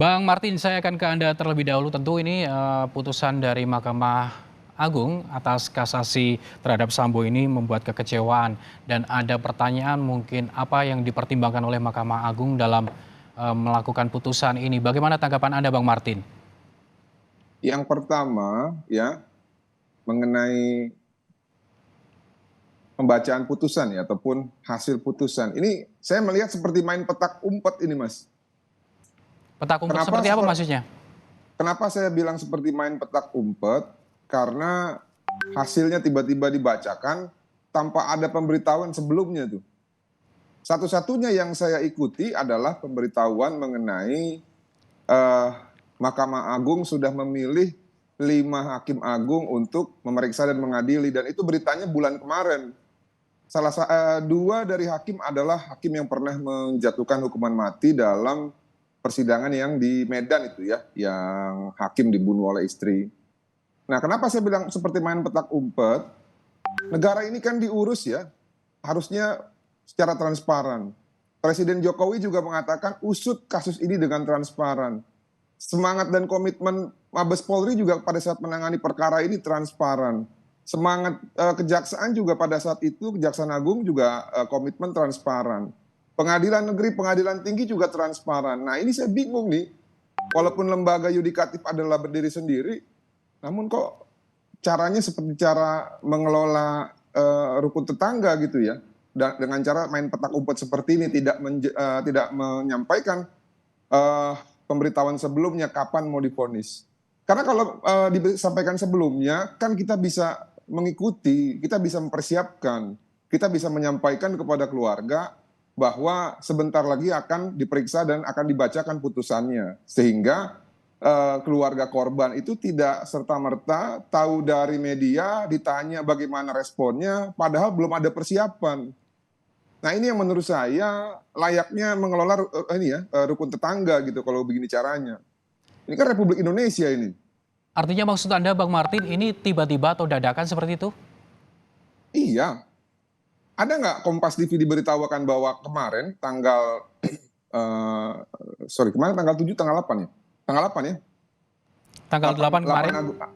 Bang Martin, saya akan ke Anda terlebih dahulu. Tentu ini putusan dari Mahkamah Agung atas kasasi terhadap Sambo ini membuat kekecewaan dan ada pertanyaan mungkin apa yang dipertimbangkan oleh Mahkamah Agung dalam melakukan putusan ini. Bagaimana tanggapan Anda, Bang Martin? Yang pertama ya mengenai pembacaan putusan ya ataupun hasil putusan. Ini saya melihat seperti main petak umpet ini, Mas. Petak umpet Kenapa seperti apa maksudnya? kenapa saya bilang seperti main petak umpet? Karena hasilnya tiba-tiba dibacakan tanpa ada pemberitahuan sebelumnya tuh. Satu-satunya yang saya ikuti adalah pemberitahuan mengenai eh, Mahkamah Agung sudah memilih 5 hakim agung untuk memeriksa dan mengadili, dan itu beritanya bulan kemarin. Dua dari hakim adalah hakim yang pernah menjatuhkan hukuman mati dalam persidangan yang di Medan itu ya, yang hakim dibunuh oleh istri. Nah, kenapa saya bilang seperti main petak umpet? Negara ini kan diurus ya, harusnya secara transparan. Presiden Jokowi juga mengatakan usut kasus ini dengan transparan. Semangat dan komitmen Mabes Polri juga pada saat menangani perkara ini transparan. Semangat kejaksaan juga pada saat itu, Kejaksaan Agung juga komitmen transparan. Pengadilan negeri, pengadilan tinggi juga transparan. Nah, ini saya bingung nih, walaupun lembaga yudikatif adalah berdiri sendiri, namun kok caranya seperti cara mengelola rukun tetangga gitu ya, dengan cara main petak umpet seperti ini, tidak menyampaikan eh, pemberitahuan sebelumnya kapan mau divonis. Karena kalau disampaikan sebelumnya, kan kita bisa mengikuti, kita bisa mempersiapkan, kita bisa menyampaikan kepada keluarga bahwa sebentar lagi akan diperiksa dan akan dibacakan putusannya. Sehingga keluarga korban itu tidak serta-merta tahu dari media, ditanya bagaimana responnya, padahal belum ada persiapan. Nah, ini yang menurut saya layaknya mengelola rukun tetangga gitu kalau begini caranya. Ini kan Republik Indonesia ini. Artinya maksud Anda, Bang Martin, ini tiba-tiba atau dadakan seperti itu? Iya. Ada nggak Kompas TV diberitahukan bahwa kemarin tanggal kemarin tanggal 7 tanggal 8 ya? Tanggal 8 ya? Tanggal 8 kemarin?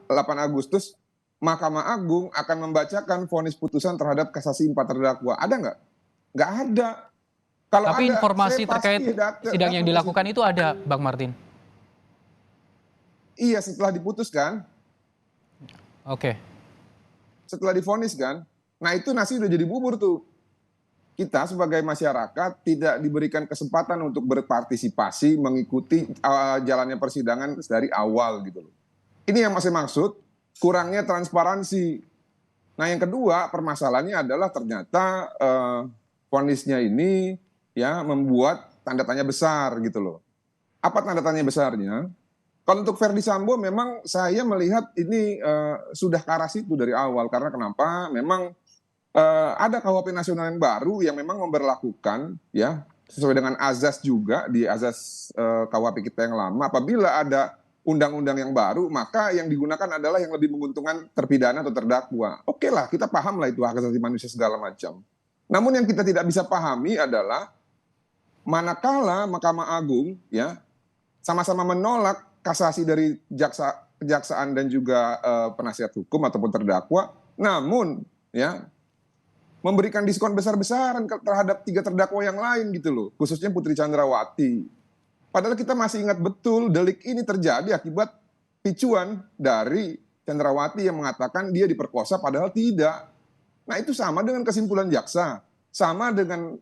8 Agustus Mahkamah Agung akan membacakan vonis putusan terhadap kasasi 4 terdakwa. Ada nggak? Nggak ada. Kalau Tapi ada, saya informasi terkait pasti sidang yang datang ke dilakukan situ. itu ada, Bang Martin? Iya, setelah diputuskan, Oke. setelah divonis kan. Nah, itu nasi udah jadi bubur tuh. Kita sebagai masyarakat tidak diberikan kesempatan untuk berpartisipasi mengikuti jalannya persidangan dari awal gitu loh. Ini yang masih maksud kurangnya transparansi. Nah, yang kedua permasalahannya adalah ternyata vonisnya ini ya membuat tanda tanya besar gitu loh. Apa tanda tanya besarnya? Kalau untuk Verdi Sambo memang saya melihat ini sudah ke arah situ dari awal, karena kenapa? Memang ada KUHP nasional yang baru yang memang memberlakukan ya sesuai dengan azas juga di azas KUHP kita yang lama. Apabila ada undang-undang yang baru, maka yang digunakan adalah yang lebih menguntungkan terpidana atau terdakwa. Oke lah, kita paham lah itu hak asasi manusia segala macam. Namun yang kita tidak bisa pahami adalah manakala Mahkamah Agung ya sama-sama menolak kasasi dari kejaksaan dan juga penasihat hukum ataupun terdakwa, namun ya memberikan diskon besar-besaran terhadap 3 terdakwa yang lain gitu loh, khususnya Putri Chandrawati. Padahal kita masih ingat betul delik ini terjadi akibat picuan dari Chandrawati yang mengatakan dia diperkosa padahal tidak. Nah, itu sama dengan kesimpulan jaksa, sama dengan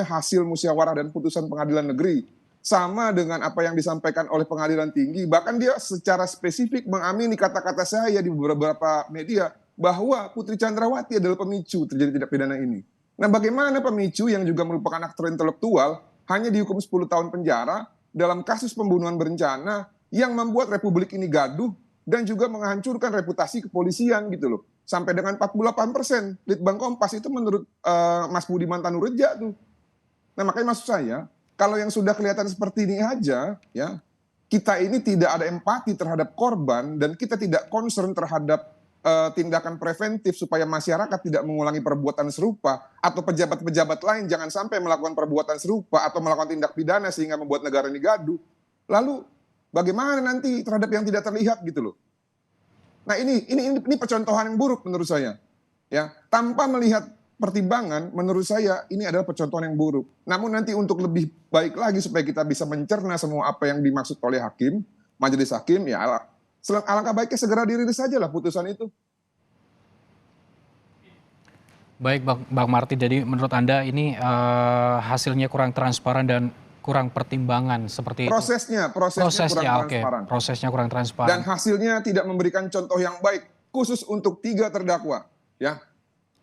hasil musyawarah dan putusan pengadilan negeri, sama dengan apa yang disampaikan oleh pengadilan tinggi. Bahkan dia secara spesifik mengamini kata-kata saya di beberapa media bahwa Putri Chandrawati adalah pemicu terjadi tindak pidana ini. Nah, bagaimana pemicu yang juga merupakan aktor intelektual hanya dihukum 10 tahun penjara dalam kasus pembunuhan berencana yang membuat Republik ini gaduh dan juga menghancurkan reputasi kepolisian gitu loh. Sampai dengan 48% Litbang Kompas itu menurut Mas Budiman Tanureja tuh. Nah, makanya maksud saya, kalau yang sudah kelihatan seperti ini aja, ya, kita ini tidak ada empati terhadap korban dan kita tidak concern terhadap tindakan preventif supaya masyarakat tidak mengulangi perbuatan serupa, atau pejabat-pejabat lain jangan sampai melakukan perbuatan serupa atau melakukan tindak pidana sehingga membuat negara ini gaduh. Lalu bagaimana nanti terhadap yang tidak terlihat gitu loh. Nah ini percontohan yang buruk menurut saya. Ya, tanpa melihat pertimbangan, menurut saya ini adalah percontohan yang buruk. Namun nanti untuk lebih baik lagi supaya kita bisa mencerna semua apa yang dimaksud oleh hakim, majelis hakim, ya alangkah baiknya segera dirilis saja lah putusan itu. Baik Bang Martin, jadi menurut Anda ini hasilnya kurang transparan dan kurang pertimbangan seperti itu? Prosesnya kurang transparan. Prosesnya kurang Dan transparan. hasilnya tidak memberikan contoh yang baik, khusus untuk 3 terdakwa. Ya,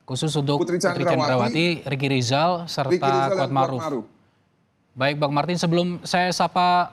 Khusus untuk Putri Putri Chandrawati, Chandrawati, Ricky Rizal, Ricky serta Rizal, dan Kuatmaruf. Kuatmaruf. Baik Bang Martin, sebelum saya sapa